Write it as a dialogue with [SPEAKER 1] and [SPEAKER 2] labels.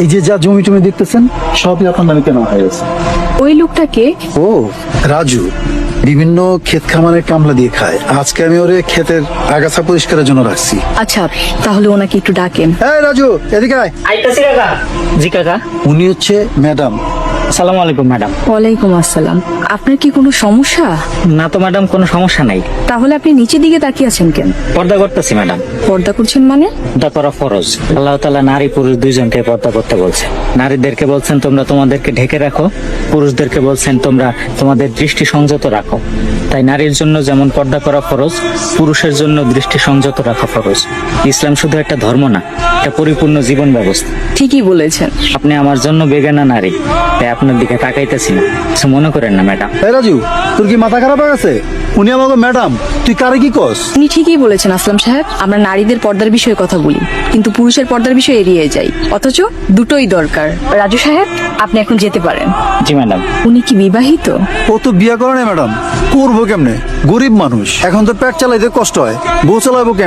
[SPEAKER 1] এই যে যা জমি টমি দেখতেছেন সবই আপনার নামে কেনা হয়ে গেছে।
[SPEAKER 2] ওই লোকটাকে?
[SPEAKER 1] ও রাজু, বিভিন্ন ক্ষেত খামারে কামলা দিয়ে খায়। আজকে আমি ওরে ক্ষেতের আগাছা পরিষ্কারের জন্য রাখছি।
[SPEAKER 2] আচ্ছা, তাহলে ওনাকে একটু ডাকেন।
[SPEAKER 1] এই রাজু, এদিকে আয়।
[SPEAKER 3] আইতাছি কাকা। জি কাকা।
[SPEAKER 1] উনি হচ্ছে ম্যাডাম।
[SPEAKER 3] আসসালামু আলাইকুম ম্যাডাম।
[SPEAKER 2] ওয়ালাইকুম আসসালাম। আপনার কি কোনো সমস্যা?
[SPEAKER 3] না তো ম্যাডাম, কোনো সমস্যা নাই।
[SPEAKER 2] তাহলে আপনি নিচের দিকে তাকিয়ে আছেন কেন?
[SPEAKER 3] পর্দা করতেছি ম্যাডাম।
[SPEAKER 2] পর্দা করছেন মানে?
[SPEAKER 3] পর্দা করা ফরজ। আল্লাহ তাআলা নারী পুরুষ দুইজনকে পর্দা করতে বলছে। নারীদেরকে বলছেন তোমরা তোমাদেরকে ঢেকে রাখো, পুরুষদেরকে বলছেন তোমরা তোমাদের দৃষ্টি সংযত রাখো। তাই নারীর জন্য যেমন পর্দা করা ফরজ, পুরুষের জন্য দৃষ্টি সংযত রাখা ফরজ। ইসলাম শুধু একটা ধর্ম না, এটা পরিপূর্ণ জীবন ব্যবস্থা।
[SPEAKER 2] ঠিকই বলেছেন।
[SPEAKER 3] আপনি আমার জন্য বেগানা নারী, তাই আপনার দিকে তাকাইতেছি না, কিছু মনে করেন না ম্যাডাম।
[SPEAKER 1] এই রাজু, তোর কি মাথা খারাপ হয়ে গেছে? উনি আমাকে ম্যাডাম, তুই কারে কি কস?
[SPEAKER 2] উনি ঠিকই বলেছেন আসলাম সাহেব। আমরা নারীদের পর্দার বিষয়ে কথা বলি, কিন্তু পুরুষের পর্দার বিষয়ে এড়িয়ে যাই। অথচ দুটোই দরকার। রাজু সাহেব, আপনি এখন যেতে পারেন।
[SPEAKER 3] জি ম্যাডাম।
[SPEAKER 2] উনি কি বিবাহিত?
[SPEAKER 1] ও তো বিয়ে করে না ম্যাডাম, করবো কেমনে? গরিব মানুষ, এখন তো পেট চালাইতে কষ্ট হয়, বউ চালাবো কেমনে?